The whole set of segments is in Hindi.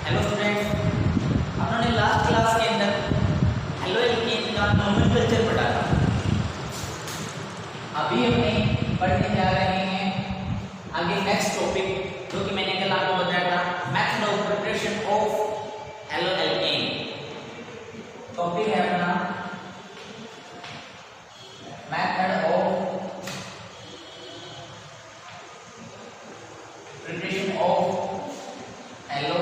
हेलो स्टूडेंट्स, आपने लास्ट क्लास के अंदर हेलो एल्केन का नोमेनक्लेचर पढ़ा था। अभी अपने पढ़ने जा रहे हैं आगे नेक्स्ट टॉपिक, जो कि मैंने कल आपको बताया था, method of preparation of halo alkane. Topic है अपना method of preparation of halo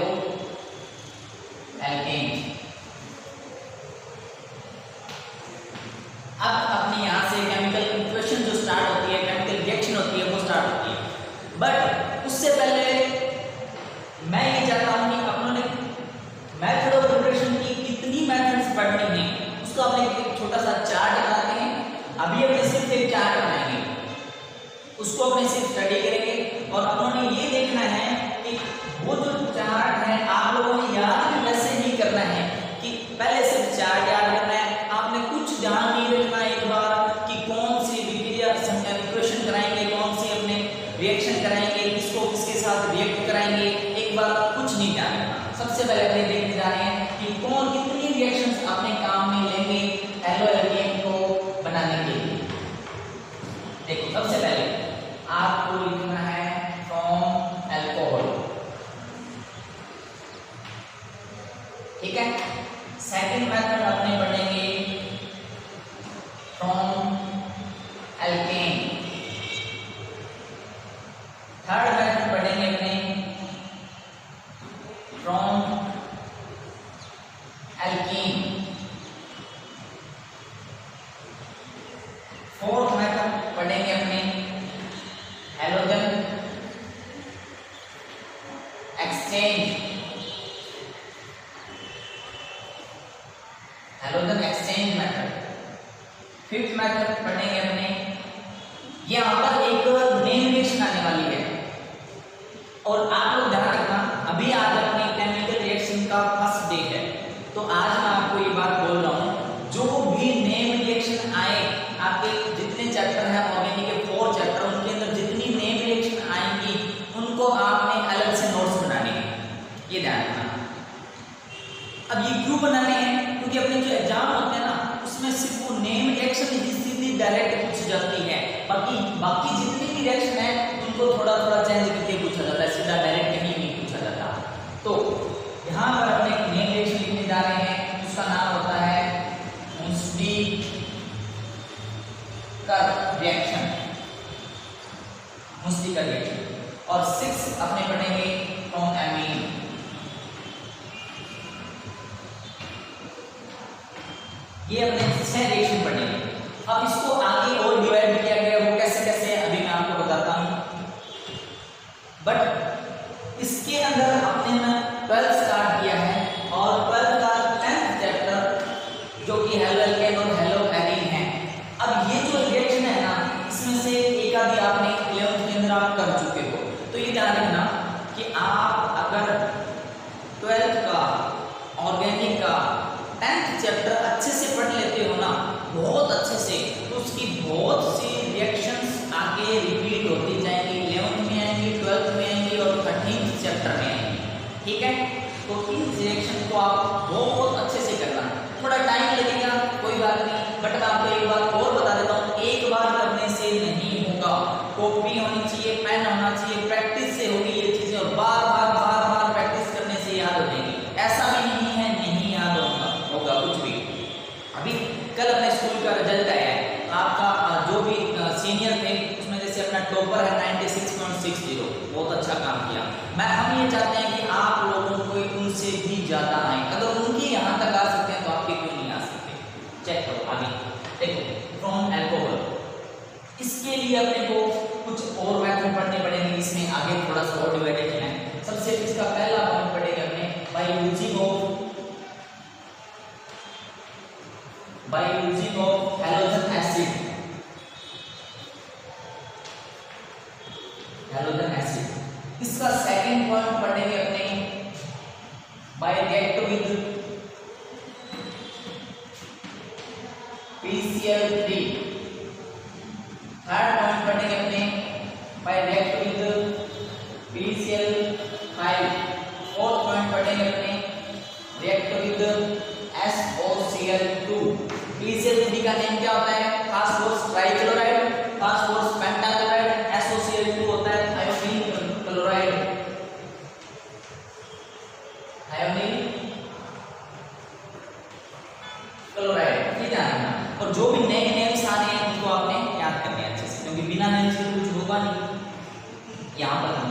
alkane. अब अपने यहां से केमिकल इक्वेशन जो स्टार्ट होती है, केमिकल रिएक्शन होती है, वो स्टार्ट होती है। बट उससे पहले मैं ये चाहता हूं कि अपनों ने मेथड ऑफ प्रिपरेशन की कितनी मेथड्स पढ़नी है उसको अपने एक छोटा सा चार्ट बनाते हैं। अभी अपने सिर्फ एक चार्ट बनाएंगे, उसको अपने सिर्फ स्टडी करेंगे और अपनों ने ये देखना है कि वो जो चार्ट है आप लोगों ने याद भी वैसे नहीं करना है कि पहले सिर्फ चार्ट याद करना है, आपने कुछ ध्यान नहीं रखना एक बार कि कौन सी विक्रिया इक्वेशन कराएंगे, कौन सी अपने रिएक्शन कराएंगे, किसको किसके साथ रिएक्ट कराएंगे, एक बार कुछ नहीं ध्यान रखना। सबसे पहले अपने देखने जा रहे हैं कि कौन कितनी रिएक्शंस अपने काम में लेंगे हेलो एल्केन को बनाने के लिए। देखो, सबसे पहले आपको लिखना है फ्रॉम अल्कोहल, ठीक है। सेकंड मेथड अपने पढ़ेंगे फ्रॉम एल्केन। थर्ड मेथड पढ़ेंगे अपने फ्रॉम एल्कीन। फोर्थ मेथड पढ़ेंगे अपने halogen exchange, halogen exchange method. Fifth method पढ़ेंगे अपने, यहां पर एक नेम रिएक्शन आने वाली है और आप लोग ध्यान रखना, अभी आज अपने केमिकल रिएक्शन का फर्स्ट डे है, तो आज मैं आपको ये बात बोल रहा हूं, जो भी नेम रिएक्शन आए आपके जितने चैप्टर हैं ऑर्गेनिक के 4 चैप्टर, उनके अंदर जितनी नेम रिएक्शन आएंगी उनको आपने अलग से नोट्स बनाने हैं, ये ध्यान रखना। अब ये क्यों बनाने हैं? क्योंकि अपने जो एग्जाम होते हैं ना, उसमें सिर्फ वो नेम रिएक्शन ही सीधी डायरेक्ट पूछी जाती है, बाकी जितनी भी रिएक्शन है उनको थोड़ा थोड़ा चेंज करके पूछा जाता है, सीधा डायरेक्ट कहीं नहीं पूछा जाता। तो यहाँ पर अपने नेम रिएक्शन लिखने जा रहे हैं, उसका नाम होता है रिएक्शन, मुस्टिकर रिएक्शन। और 6 अपने पढ़ेंगे फ्रॉम एमीन। ये अपने 6 रिएक्शन पढ़ेंगे। अब इसको आगे और डिवाइड किया गया, वो कैसे कैसे अभी मैं आपको बताता हूं। बट इसके अंदर अपने ने 12 स्टार्ट किया है और 12 का 10th चैप्टर जो कि हेलो एल्केन और हेलो एरीन है। अब ये जो रिएक्शन है ना, इसमें से एक आधी आपने 11th के अंदर आप कर चुके हो, तो ये ध्यान रखना कि आप अगर 12th का ऑर्गेनिक का 10th चैप्टर अच्छे से पढ़ लेते हो ना, बहुत अच्छे से, तो उसकी बहुत सी रिएक्शंस आगे रिपीट होती जाएंगी, 11th में आएंगी, 12th में आएंगी और 13th चैप्टर में आएंगी, ठीक है। तो इन रिएक्शन को आप बहुत अच्छे से करना, थोड़ा टाइम लगेगा कोई बात नहीं, बट मैं आपको एक बात और बता देता हूँ, एक बार करने से नहीं होगा, कॉपी होनी चाहिए, पेन होना चाहिए, प्रैक्टिस से होगी ये चीजें, और बार बार प्रैक्टिस करने से याद हो जाएगी। ऐसा भी नहीं है नहीं याद होगा कुछ भी। अभी कल अपने स्कूल का रिजल्ट आया है, आपका जो भी सीनियर थे उसमें जैसे अपना टॉपर है 96.60, बहुत अच्छा काम किया। हम ये चाहते हैं कि आप लोगों को उनसे भी ज्यादा आए, अगर उनके यहाँ तक आ सकते हैं तो आपके क्यों नहीं आ सकते। चेक करो आगे, देखो फ्रॉम अल्कोहल, इसके लिए अपने को कुछ और मेथड पढ़ने पड़ेंगे, इसमें आगे थोड़ा सा और डिवाइडेड है। सबसे इसका पहला पॉइंट पढ़ेगा अपने by using of halogen acid, halogen acid. इसका सेकंड पॉइंट पढ़ेंगे अपने by react with PCl3। Third point पढ़ेंगे अपने by react with PCl5। Fourth point पढ़ेंगे विद SOCl2। PCl3 का नेम क्या होता है? Phosphorus trichloride, phosphorus pentachloride, SOCl2 होता है थायोनील क्लोराइड, थायोनील क्लोराइड। ठीक है ना? और जो भी नए नेम्स आ रहे हैं उनको आपने याद करने हैं अच्छे से, क्योंकि बिना नेम्स के कुछ होगा नहीं। यहाँ पर हम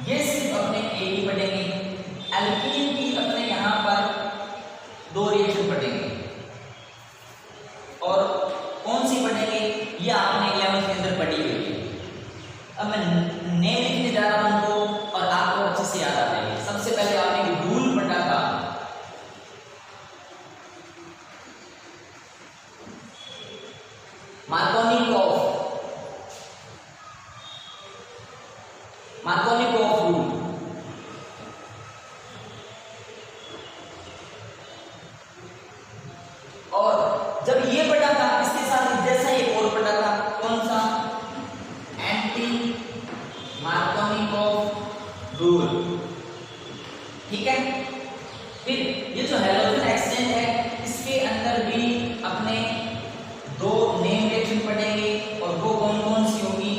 ये सिर्फ अपने एक ही पढ़ेंगे, एल्कीन की अपने यहाँ पर 2 रिएक्शन पढ़ेंगे, और कौन सी पढ़ेंगे ये आपने 11th के अंदर पढ़ी हुई है। अब मैं नेम लिखने जा रहा हूं उनको और आपको अच्छे से याद आ जाएंगे। सबसे पहले आपने एक रूल पढ़ा था, मार्कोनिकोफ रूल। और जब ये पढ़ा था इसके साथ जैसा एक और पढ़ा था, कौन सा? Anti Markovnikov rule. ठीक है। फिर ये जो हैलोजन एक्सचेंज है इसके अंदर भी अपने 2 नेम रिएक्शन पढ़ेंगे, और वो कौन कौन सी होगी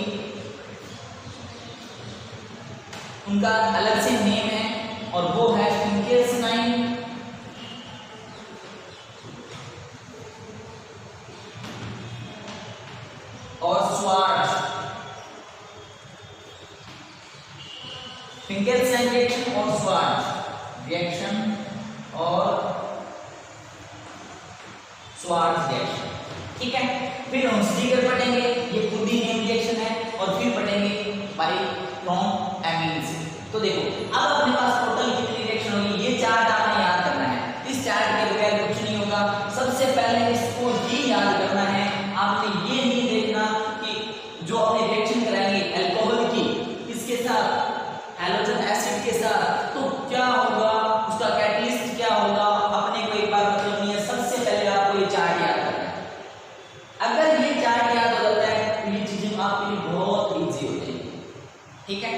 उनका अलग से नेम है, और वो है फिंकेल्स्टाइन और स्वार्ट्ज। फिंकेल्स्टाइन रिएक्शन और स्वार्ट्ज रिएक्शन और स्वार्ट्ज रिएक्शन। ठीक है। फिर हम स्टीकर पढ़ेंगे, ये खुद ही नेम रिएक्शन है, और फिर पढ़ेंगे बाइक्रोम एमीन्स। तो देखो अब अपने पास टोटल कितनी रिएक्शन होगी, ये चार्ट आपने याद करना है। इस चार्ट के बगैर कुछ नहीं होगा। सबसे पहले इसको ही याद करना है। आपने ये नहीं देखना कि जो अपने रिएक्शन कराएंगे अल्कोहल की इसके साथ, हैलोजन एसिड के साथ, तो क्या होगा, उसका कैटलिस्ट क्या होगा, अपने को एक बार मतलब नहीं है। सबसे पहले आपको ये चार्ट याद करना है। अगर ये चार्ट याद हो जाता है तो ये चीजें आपके लिए बहुत ईजी हो जाएगी। ठीक है।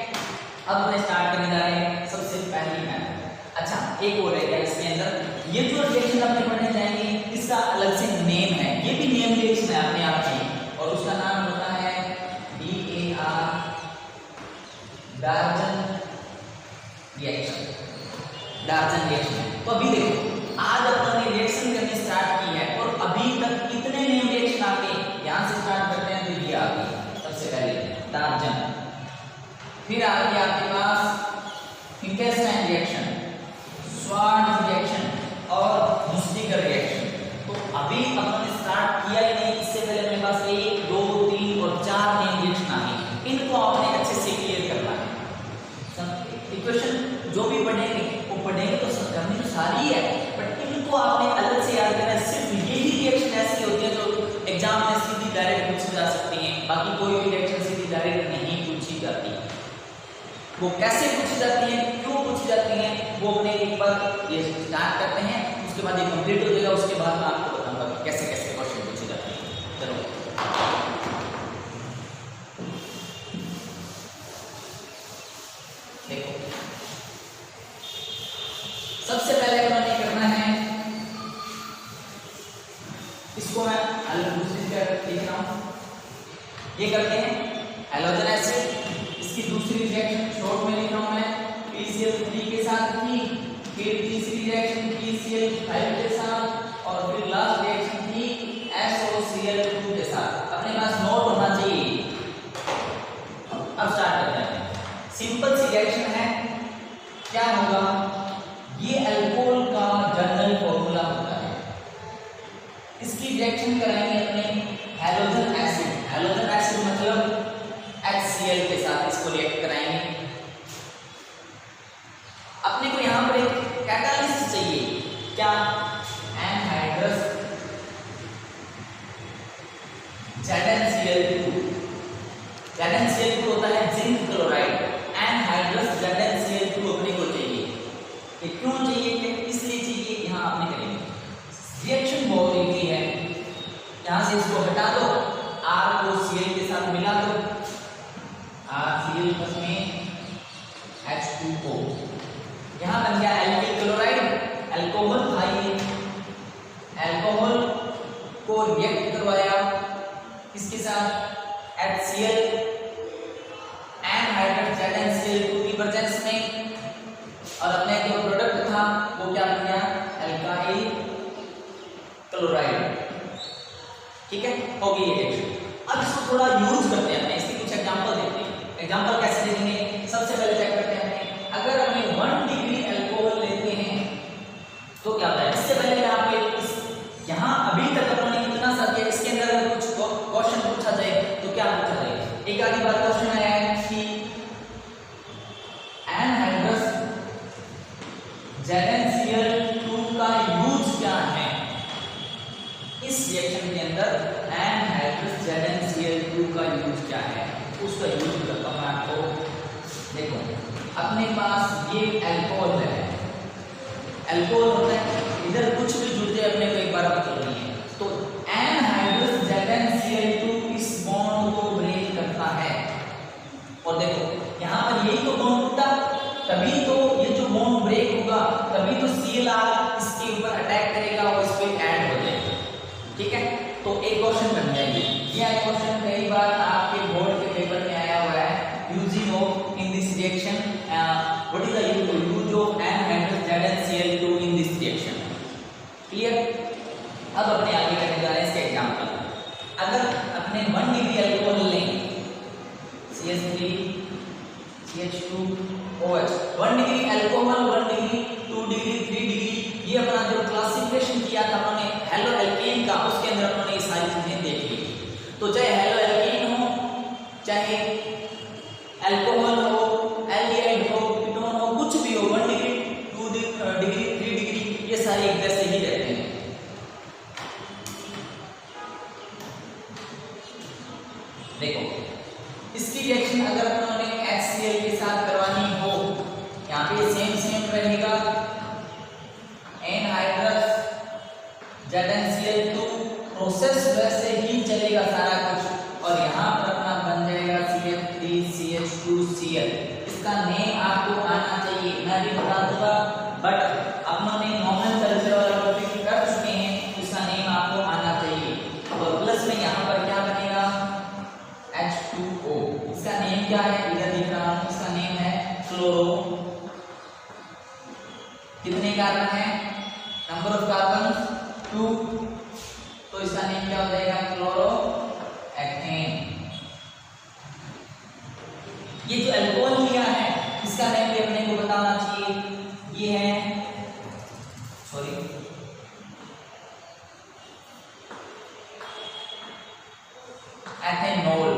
अब मैं स्टार्ट करने जा रहे हैं सबसे पहली मैथड। अच्छा एक और है इसके अंदर, ये जो रिएक्शन अपने पढ़ने जाएंगे इसका अलग से नेम है, ये भी नेम रिएक्शन है अपने आप में, और उसका नाम होता है DAR, डार्जन रिएक्शन। डार्जन रिएक्शन। तो अभी देखो आज अपन ने रिएक्शन करनी स्टार्ट की है, और अभी तक कितने नेम रिएक्शन आ गए, यहां से स्टार्ट करते हैं। तो ये आ गई सबसे पहले डार्जन, फिर आ गया आपके पास फिंकेल्स्टाइन रिएक्शन, स्वार्ट्ज रिएक्शन और मुस्टिकर रिएक्शन। तो अभी अपन ने स्टार्ट किया ही नहीं, इससे पहले अपने पास 1, 2, 3 और 4 नेम रिएक्शन आ गए। इनको आपने अच्छे से क्लियर करना है। इक्वेशन जो भी पढ़ेंगे वो पढ़ेंगे तो करनी तो सारी है, बट इनको आपने अलग से याद करना है। सिर्फ यही रिएक्शन ऐसी होती है जो एग्जाम में सीधी डायरेक्ट पूछी जा सकती है, बाकी कोई भी रिएक्शन सीधी डायरेक्ट नहीं पूछी जाती। वो कैसे पूछी जाती है, क्यों पूछी जाती है, वो अपने एक बार ये स्टार्ट करते हैं, उसके बाद ये कंप्लीट हो जाएगा। उसके बाद मैं आपको बताऊंगा कि कैसे कैसे क्वेश्चन पूछे जाते हैं। चलो देखो, सबसे पहले हमें करना है, इसको मैं अलग दूसरी जगह लिख रहा हूं। ये करते हैं हैलोजन एसिड, इसकी दूसरी रिएक्शन शॉर्ट में लिख रहा हूं मैं, PCl3 के साथ थी, फिर तीसरी रिएक्शन PCl5 के साथ, और फिर लास्ट रिएक्शन थी SOCl2 के साथ। अपने पास नोट होना चाहिए। अब स्टार्ट करते हैं। सिंपल सी रिएक्शन है, क्या होगा, ये अल्कोहल का जनरल फॉर्मूला होता है। इसकी रिएक्शन कराएंगे अपने हैलोजन एसिड, हैलोजन एसिड मतलब HCl के साथ इसको रिएक्ट कराएंगे। अपने को यहां पर एक कैटालिस्ट चाहिए, क्या, एनहाइड्रस ZnCl2। ZnCl2 होता है जिंक क्लोराइड, एनहाइड्रस ZnCl2 अपने को चाहिए। ये क्यों चाहिए, इसलिए चाहिए, यहां आपने करेंगे। रिएक्शन बहुत इजी है, को रिएक्ट करवाया किसके साथ, HCl एनहाइड्रस ZnCl2 की प्रेजेंस में, और अपने जो प्रोडक्ट था वो क्या बन गया, एल्काइल क्लोराइड। ठीक है, हो गई ये रिएक्शन। अब इसको थोड़ा यूज करते हैं, इसके कुछ एग्जांपल देखते हैं। एग्जांपल कैसे देखेंगे, सबसे पहले चेक करते हैं, अगर हमें 1 डिग्री अल्कोहल लेते हैं तो क्या होता है। इससे पहले यहाँ पे यहाँ अभी तक अपने इतना सा किया, इसके अंदर अगर कुछ क्वेश्चन पूछा जाए तो क्या पूछा जाए। एक आधी बार क्वेश्चन आया है कि एनहाइड्रस ZnCl2 का यूज क्या है। इस रिएक्शन के अंदर एनहाइड्रस ZnCl2 का यूज क्या है, उसका यूज करता हूं आपको। देखो अपने पास ये अल्कोहल है, अल्कोहल होता है, इधर कुछ भी जुड़ते अपने को एक बार पता नहीं है, तो एनहाइड्रस ZnCl2 इस बॉन्ड को ब्रेक करता है। और देखो यहाँ पर यही तो बॉन्ड टूटा, तभी तो ये जो बॉन्ड ब्रेक होगा, तभी तो Cl इसके ऊपर अटैक करेगा और इस पे ऐड हो जाएगा। ठीक है, तो एक क्वेश्चन बन जाएगी। ये क्वेश्चन कई बार आपके बोर्ड के पेपर में आया हुआ है, using of in this reaction what is the use of anhydrous ZnCl2 in this reaction. Clear. अब अपने आगे करने जा रहे हैं इसके एग्जांपल। अगर अपने 1 डिग्री अल्कोहल लें, CH3 CH2OH, 1 degree alcohol, 1 degree, 2 degree, 3 degree, ये अपना जो क्लासिफिकेशन किया था अपने हेलो एल्केन का, उसके अंदर अपने ये सारी चीजें देख ली। तो चाहे हेलो एल्केन हो, चाहे अल्कोहल हो, एल्डिहाइड हो, कीटोन हो, कुछ भी हो, 1 डिग्री, 2 डिग्री, 3 डिग्री, ये सारे एक जैसे ही रहते हैं। देखो इसकी रिएक्शन अगर अपने HCl के साथ करवानी हो, यहाँ पे सेम रहेगा, एनहाइड्रस ZnCl2 प्रोसेस वैसे ही चलेगा सारा कुछ, और यहाँ पर अपना बन जाएगा CH3CH2Cl। इसका नेम आपको आना चाहिए, मैं भी बता दूंगा, बट अपने नॉर्मल कल्चर वाला टॉपिक कर चुके हैं, इसका नेम आपको आना चाहिए। और प्लस में यहाँ पर क्या बनेगा, H2O। इसका नेम क्या है, इधर दिख रहा हूँ, इसका नेम है क्लोरो। कितने कार्बन है, नंबर ऑफ कार्बन 2, तो इसका नेम क्या हो जाएगा, क्लोरो एथेन। ये जो अल्कोहल लिया है इसका नेम भी अपने को बताना चाहिए, ये है सॉरी एथेनॉल।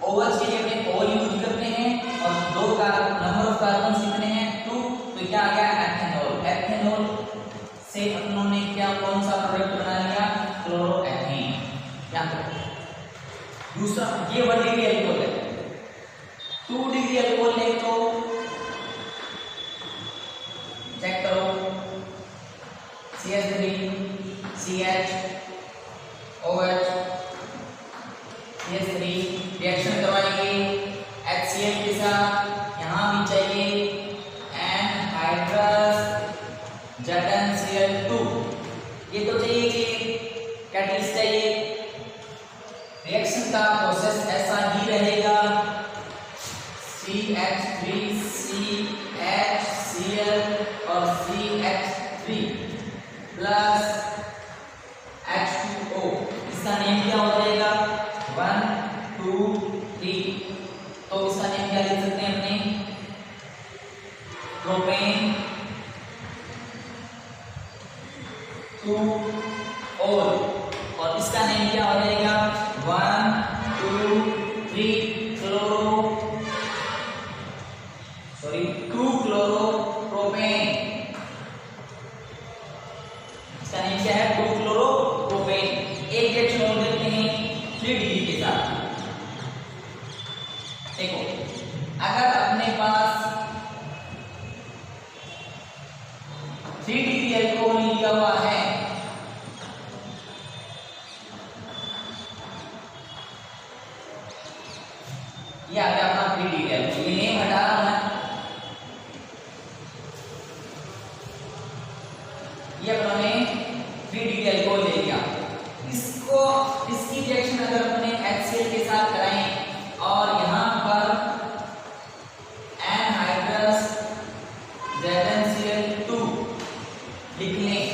OH के लिए अपने O यूज करते हैं, और 2 का नंबर ऑफ कार्बन कितने हैं, 2, तो क्या आ गया, एथेनॉल। एथेनॉल से उन्होंने क्या कौन सा प्रोडक्ट बना लिया, क्लोरोएथेन। दूसरा ये 1 डिग्री अल्कोहल है, 2 डिग्री अल्कोहल ले तो चेक करो, CH3 CH OH CH3 reaction करवाएंगे HCl के साथ, यहाँ भी चाहिए एनहाइड्रस ZnCl2, ये तो चाहिए, कैटलिस्ट चाहिए। रिएक्शन का प्रोसेस ऐसा ही रहेगा, CH3 CHCl और CH3 प्लस H2O। इसका नेम क्या हो जाएगा, 1 2 3, तो इसका नेम क्या लिख सकते हैं अपने, प्रोपेन 2 और इसका नेम क्या हो जाएगा, 1 2 3 2 क्लोरो प्रोपेन। इसका नेम क्या है, 2 क्लोरो प्रोपेन। एक रिएक्शन और देखते हैं 3 डिग्री के साथ। देखो अगर अपने पास 3 डिग्री अल्कोहल लिया हुआ है, ये आ गया अपना 3 डिग्री अल्कोहल, ये नेम हटा रहा हूं, ये अपने 3 डिग्री अल्कोहल ले लिया। रिएक्शन अगर अपने HCl के साथ कराएं और यहाँ पर एनहाइड्रस ZnCl2 लिख लें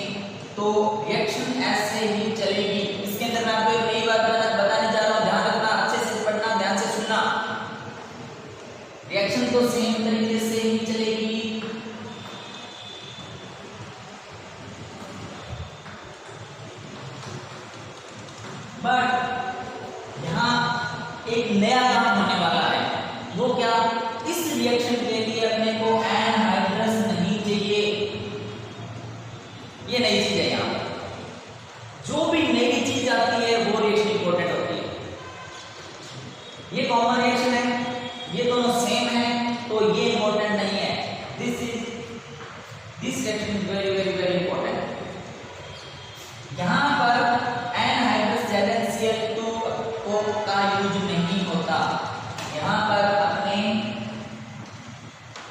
तो रिएक्शन ऐसे ही चलेगी। इसके अंदर मैं आपको एक नई बात बताने जा रहा हूँ, ध्यान रखना, अच्छे से पढ़ना, ध्यान से सुनना। रिएक्शन तो सेम तरीके से ही चलेगी, बट यहाँ एक नया काम होने वाला है। वो क्या? इस रिएक्शन के लिए अपने को एनहाइड्रस नहीं चाहिए, ये नई चीज है। यहाँ जो भी नई चीज आती है वो रिएक्शन इंपॉर्टेंट होती है। ये कॉमन रिएक्शन है, ये दोनों सेम है, तो ये इंपॉर्टेंट नहीं है। This reaction is very very very important. यहाँ पर एनहाइड्रस ZnCl2 का यूज नहीं होता, यहाँ पर अपने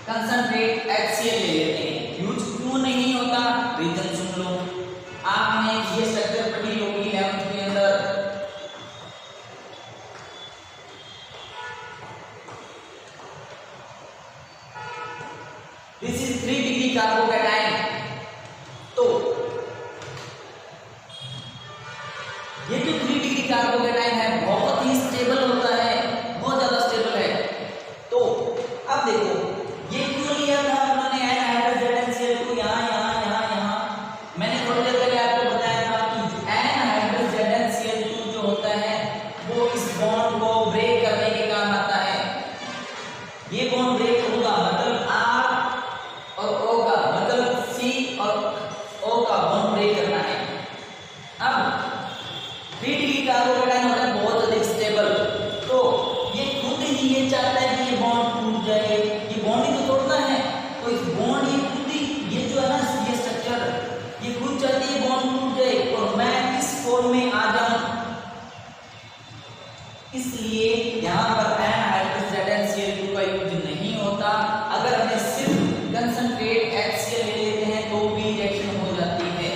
कंसंट्रेट HCl ले लेते हैं। यूज क्यों नहीं होता? रीजन सुन लो। आपने ये स्ट्रक्चर पढ़ी होगी 11th के अंदर। This is 3 degree carbocation. तो ये जो 3 डिग्री कार्बोकैटायन है बहुत ही स्टेबल होता है, बहुत ज्यादा स्टेबल है। तो अब देखो ये क्यों लिया था उन्होंने एनहाइड्रस ZnCl2 यहाँ। मैंने थोड़ी देर पहले आपको बताया था कि एनहाइड्रस ZnCl2 जो होता है वो इस बॉन्ड को ब्रेक करने के काम आता है। ये बॉन्ड ब्रेक होगा मतलब R और O का, मतलब C और O का बॉन्ड ब्रेक करना है। अब 3 डिग्री कार्बोकैटायन होता है बहुत अधिक स्टेबल, तो ये खुद ही ये चाहता है कि ये बॉन्ड टूट जाए। ये बॉन्ड ही तो तोड़ना है, तो इस बॉन्ड ये खुद ही, ये जो है ना ये स्ट्रक्चर, ये खुद चाहती है बॉन्ड टूट जाए और मैं इस फॉर्म में आ जाऊं। इसलिए यहाँ पर एनहाइड्रस ZnCl2 का यूज नहीं होता। अगर हमें सिर्फ कंसंट्रेट HCl ले लेते हैं तो भी रिएक्शन हो जाती है।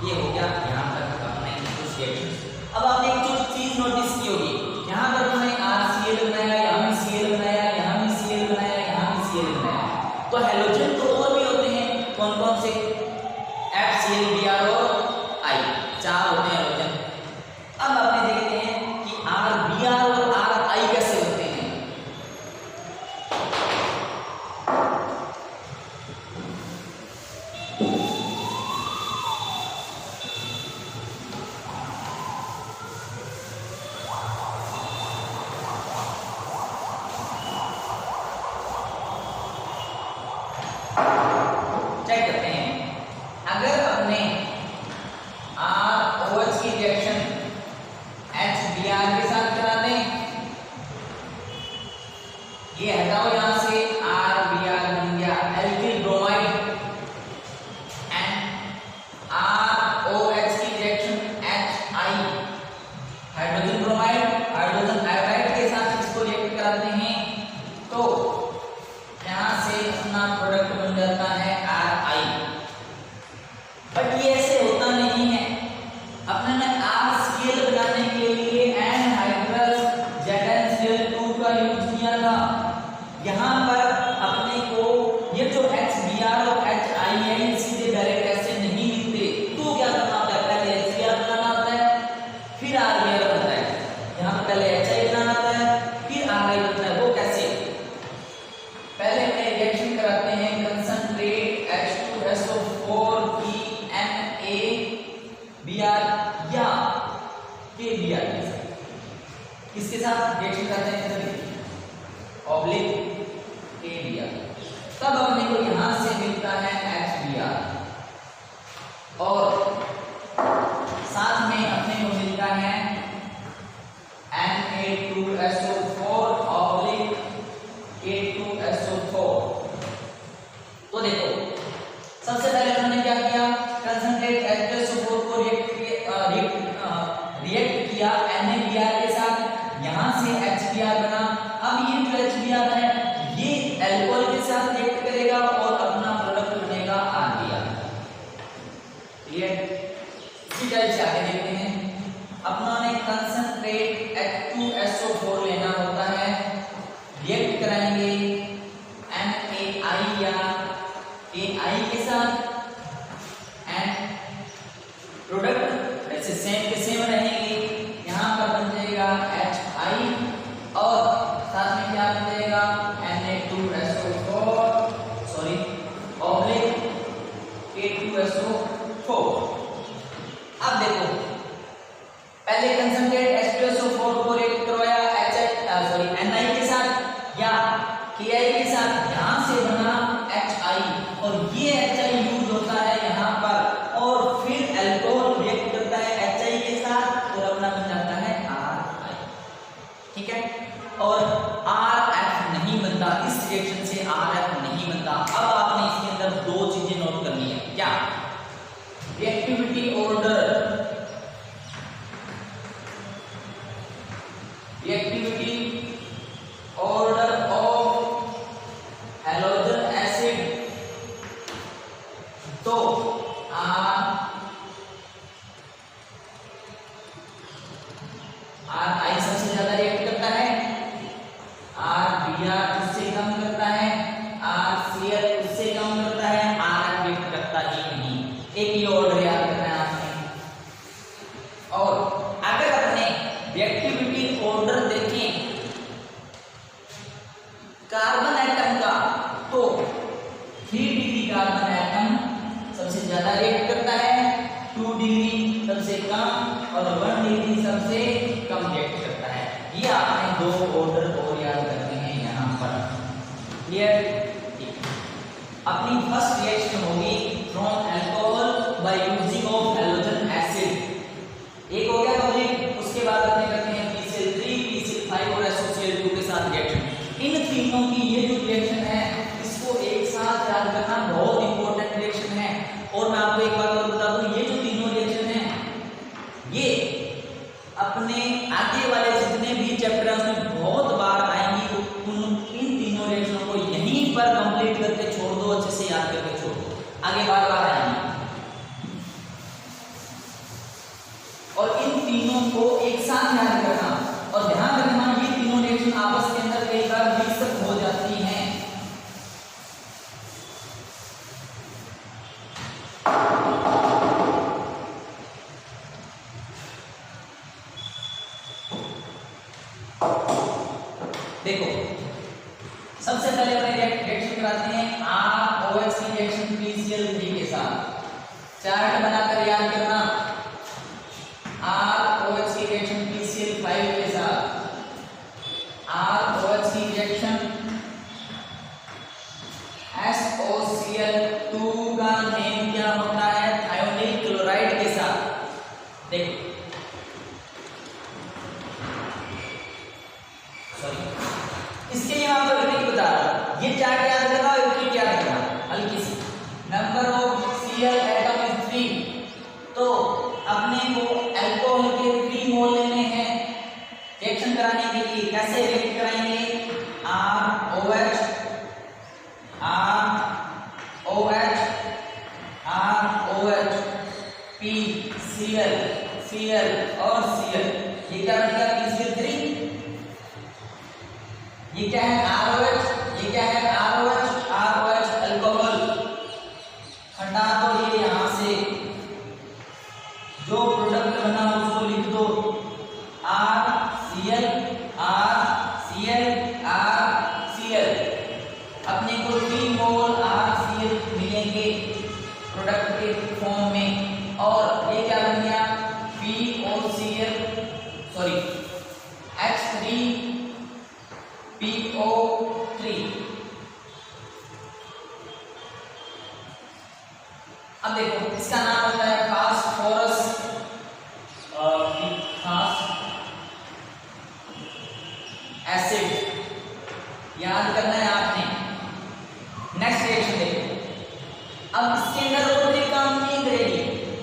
ये हो गया यहाँ तक अपने कुछ रिएक्शन। अब आपने एक चीज नोटिस की होगी, यहाँ पर हमने RCl बनाया, यहाँ भी Cl बनाया, यहाँ भी Cl बनाया, यहाँ भी Cl बनाया। तो हैलोजन तो और भी होते हैं, कौन कौन से? FCl, Br और I, 4 होते हैं हैलोजन। अब आपने देखते हैं कि Br और I कैसे होते हैं। चेक करते हैं। अगर अपने ROH की रिएक्शन HBr के साथ करा दें, ये हटाओ यहां से, RBr बन गया एल्किल ब्रोमाइड, एंड ROH की reaction HI hydrogen bromide, hydrogen iodide के साथ इसको रिएक्ट कराते हैं, तो यहां से अपना प्रोडक्ट बन जाता है RI। बट ये ऐसे होता नहीं है। अपने ने RCl बनाने के लिए एनहाइड्रस ZnCl2 का यूज किया था। यहाँ पर अपने को ये जो HBr और HI है सीधे डायरेक्ट ऐसे नहीं मिलते, तो क्या करना होता है? पहले HBr बनाना होता है, फिर RBr बनता है। यहाँ पर पहले HI बनाना होता है, फिर RI बनता है। वो कैसे? पहले अपने रिएक्शन कराते हैं कंसंट्रेट H2SO4 की NaBr या KBr के साथ। इसके साथ रिएक्शन करते हैं ऑब्लिक KBr, तब अपने को यहां से मिलता है HBr और साथ में अपने को मिलता है Na2SO4 ऑब्लिक K2SO4। तो देखो सबसे पहले हमने क्या किया? कंसंट्रेट H2SO4 को रिएक्ट किया NaBr के साथ, यहां से HBr बना। अब ये जो HBr है ये अल्कोहल के साथ रिएक्ट करेगा और AI के साथ एंड प्रोडक्ट ऐसे सेम के सेम रहेंगे। यहाँ पर बन जाएगा HI और साथ में क्या बन जाएगा Na2SO4 सॉरी ऑब्लिक K2SO4। अब देखो पहले कंसंट्रेट H2SO4 को रिएक्ट करवाया Ni के साथ या Ki के साथ, यहां से बना HI और ये HI यूज होता है यहाँ पर और फिर अल्कोहल रिएक्ट करता है HI के साथ और अपना बन जाता है RI। ठीक है, और RF नहीं बनता, इस रिएक्शन से RF नहीं बनता। अब आपने इसके अंदर दो चीजें नोट करनी है, क्या reactivity order, reactivity order of halogen acid. तो RI सबसे ज्यादा रिएक्ट करता है, RBr उससे कम करता है, RCl उससे कम करता है, RF रिएक्ट करता ही नहीं। एक ही ऑर्डर याद करना है आपने। और अगर अपने रिएक्टिविटी ऑर्डर देखें कार्बन एटम का, तो 3 डिग्री कार्बन एटम सबसे ज्यादा रिएक्ट करता है, 2 डिग्री सबसे कम और 1 डिग्री सबसे कम रिएक्ट करता है। ये आपने दो ऑर्डर और याद करते हैं यहाँ पर। क्लियर? अपनी फर्स्ट रिएक्शन होगी from alcohol bye using of halogen acid. एक हो गया कॉलिक, उसके बाद अपने करते हैं PCl3, PCl5 और SOCl2 के साथ रिएक्शन। इन तीनों की ये जो रिएक्शन है इसको एक साथ याद करना बहुत इंपॉर्टेंट रिएक्शन है। और मैं आपको एक बात और बता दूं, ये जो तीनों रिएक्शन है ये अपने आगे वाले जितने भी चैप्टर हैं उसमें बहुत बार आएंगी। इन तीनों रिएक्शनों को यहीं पर कंप्लीट करके छोड़ दो, अच्छे से याद करके छोड़ दो, आगे बार बार आएंगी। और इन तीनों को एक साथ याद करना और ध्यान रखना ये तीनों रिएक्शन आपस के अंदर कई बार मिक्सअप हो जाती हैं। देखो सबसे पहले अपने रिएक्शन कराते हैं ROH की रिएक्शन PCl3 के साथ। चार्ट बनाकर याद करना, ROH की रिएक्शन PCl5 के साथ, ROH की रिएक्शन SOCl2 का नेम क्या होता है, थायोनिल क्लोराइड के साथ। देखो इसके लिए मैं आपको ट्रिक बता रहा हूं, ये चार्ट याद करना और ट्रिक याद करना हल्की सी। Number of Cl atom is 3, तो अपने को अल्कोहल के 3 मोल लेने हैं रिएक्शन कराने के लिए। कैसे रिएक्ट कराएंगे, ROH PCl Cl और Cl, ये क्या बनेगा PCl3। ये क्या है ROH, ये क्या है ROH अल्कोहल। हटा दो ये यहां से, जो प्रोडक्ट बना उसको लिख दो RCl अपने को 3 मोल RCl मिलेंगे प्रोडक्ट के फॉर्म में। और ये क्या बन गया POCl सॉरी H3PO3। अब देखो इसका नाम होता है फास्फोरस एसिड, याद करना है आपने। नेक्स्ट रिएक्शन देखो, अब इसके अंदर और एक काम नहीं करेगी,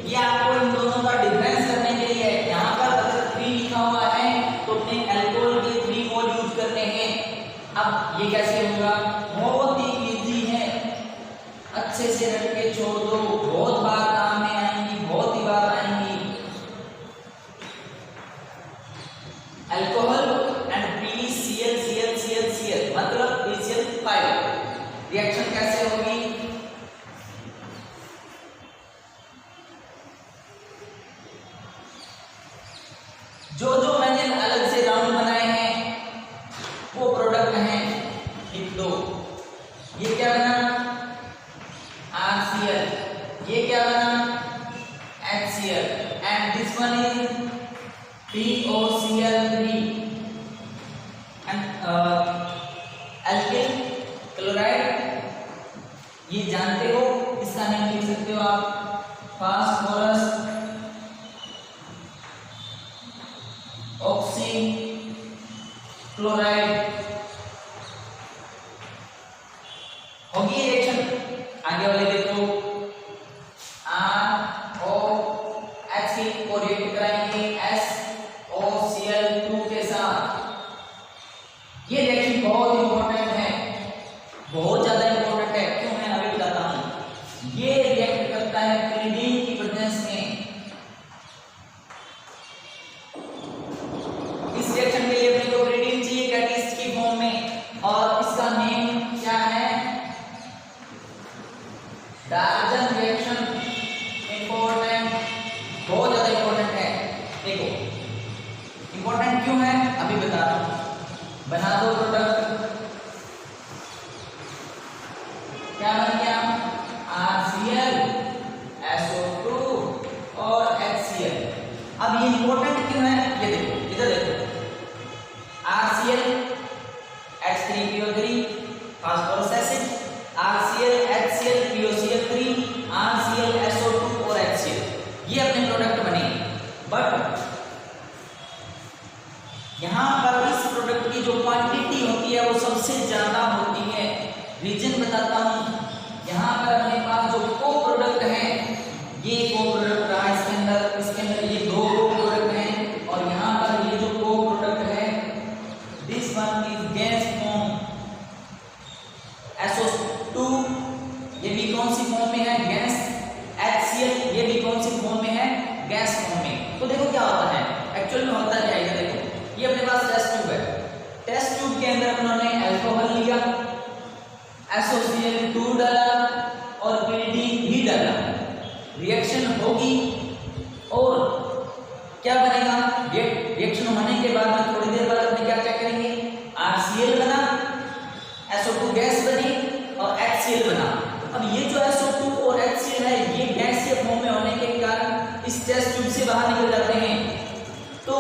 ये आपको इन दोनों का डिफरेंस करने के लिए है। यहाँ पर अगर 3 लिखा हुआ है तो अपने अल्कोहल के 3 मोल यूज करते हैं। अब ये कैसे होगा, बहुत ही इजी है, अच्छे से रट के छोड़ दो, बहुत बार काम में आएंगी, बहुत ही बार आएंगी। अल्कोहल एंड PCl मतलब PCl5 रिएक्शन कैसे होगी, ये क्या बना HCl and this one is POCl3 and alkyl chloride, ये जानते हो, इसका नाम लिख सकते हो आप फास्फोरस ऑक्सी क्लोराइड। होगी रिएक्शन, आगे वाले देखो ROH को रिएक्ट कराएंगे SOCl2 के साथ। ये रिएक्शन बहुत इंपॉर्टेंट है, बहुत ज्यादा इंपॉर्टेंट है। क्यों, मैं अभी बताता हूं। ये रिएक्ट करता है pyridine की प्रेजेंस में। इस रिएक्शन के लिए अपने को pyridine चाहिए कैटालिस्ट की फॉर्म में, और इसका नेम क्या है, डाल्टन रिएक्शन। इंपॉर्टेंट, बहुत ज्यादा इंपॉर्टेंट है। देखो इंपॉर्टेंट क्यों है अभी बता रहा हूं। बना दो प्रोडक्ट, क्या बन गया RCl SO2 और HCl। अब ये इंपॉर्टेंट क्यों है, ये देखो, इधर देखो, RCl H3PO3 phosphorus acid, RCl HCl POCl3, RCl SO2 और HCl, ये अपने प्रोडक्ट बने। बट यहां पर इस प्रोडक्ट की जो क्वांटिटी होती है वो सबसे ज्यादा होती है। रीजन बताता हूं। यहां पर अपने पास जो को प्रोडक्ट है, ये को प्रोडक्ट रहा इसके अंदर ये दो को प्रोडक्ट हैं, और यहां पर ये जो को प्रोडक्ट है this one is gas form SO2, ये भी कौन सी फॉर्म में है, गैस। HCl ये भी कौन सी फॉर्म में है, गैस फॉर्म में। तो देखो क्या होता है, एक्चुअल में होता क्या है, देखो ये अपने पास टेस्ट ट्यूब है, टेस्ट ट्यूब के अंदर उन्होंने अल्कोहल लिया, SOCl2 डाला और pyridine भी डाला। रिएक्शन होगी और क्या बनेगा, रिएक्शन होने के बाद में थोड़ी देर बाद अपने क्या चेक करेंगे, RCl बना, SO2 गैस बनी और HCl बना। अब ये जो SO2 और HCl है, ये गैसीय फॉर्म में होने के कारण इस टेस्ट ट्यूब से बाहर निकल जाते हैं। तो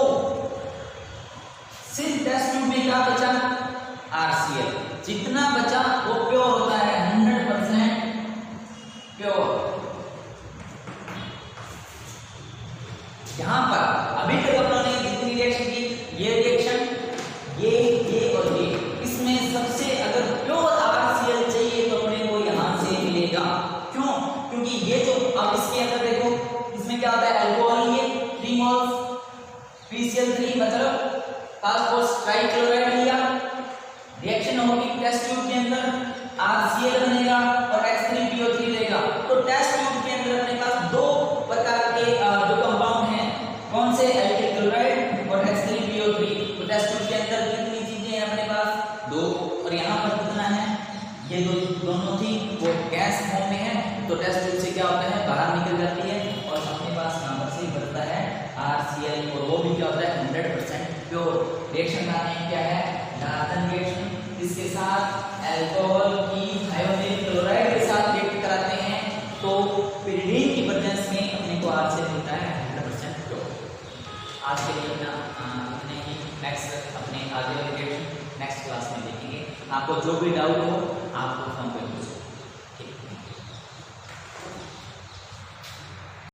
सिर्फ टेस्ट ट्यूब में क्या बचा, RCl। जितना बचा वो प्योर होता है, 100% प्योर। यहां पर अभी तक अपने जितनी रिएक्शन की, ये रिएक्शन, ये और ये, इसमें सबसे अगर प्योर RCl चाहिए तो अपने को यहां से मिलेगा। क्यों, क्योंकि ये जो अब इसके अंदर देखो, इसमें क्या होता है, अल्कोहल लिए 3 मोल्स PCl3 मतलब फास्फोरस ट्राइक्लोराइड लिया, रिएक्शन होगी टेस्ट ट्यूब के अंदर, RCl बनेगा और H3PO3 देगा। तो टेस्ट ट्यूब के अंदर अपने पास दो प्रकार के जो कंपाउंड हैं, कौन से, अल्किल क्लोराइड और H3PO3। तो टेस्ट ट्यूब के अंदर कितनी चीजें हैं अपने पास, दो, और यहाँ पर कितना है, ये दोनों थी वो गैस फॉर्म में है। तो टेस्ट ट्यूब से क्या होता है, बाहर निकल जाती है और अपने पास यहाँ पर से बनता है RCl, और वो भी क्या होता है 100% प्योर। रिएक्शन का नेम क्या है, डाल्टन रिएक्शन। इसके साथ अल्कोहल की हाइड्रोजन क्लोराइड के साथ रिएक्ट कराते हैं तो pyridine की प्रेजेंस में अपने को RCl मिलता है 100% प्योर। आज के लिए अपने ही नेक्स्ट अपने आगे रिएक्शन नेक्स्ट क्लास में देखेंगे। आपको जो भी डाउट हो आप फोन करें।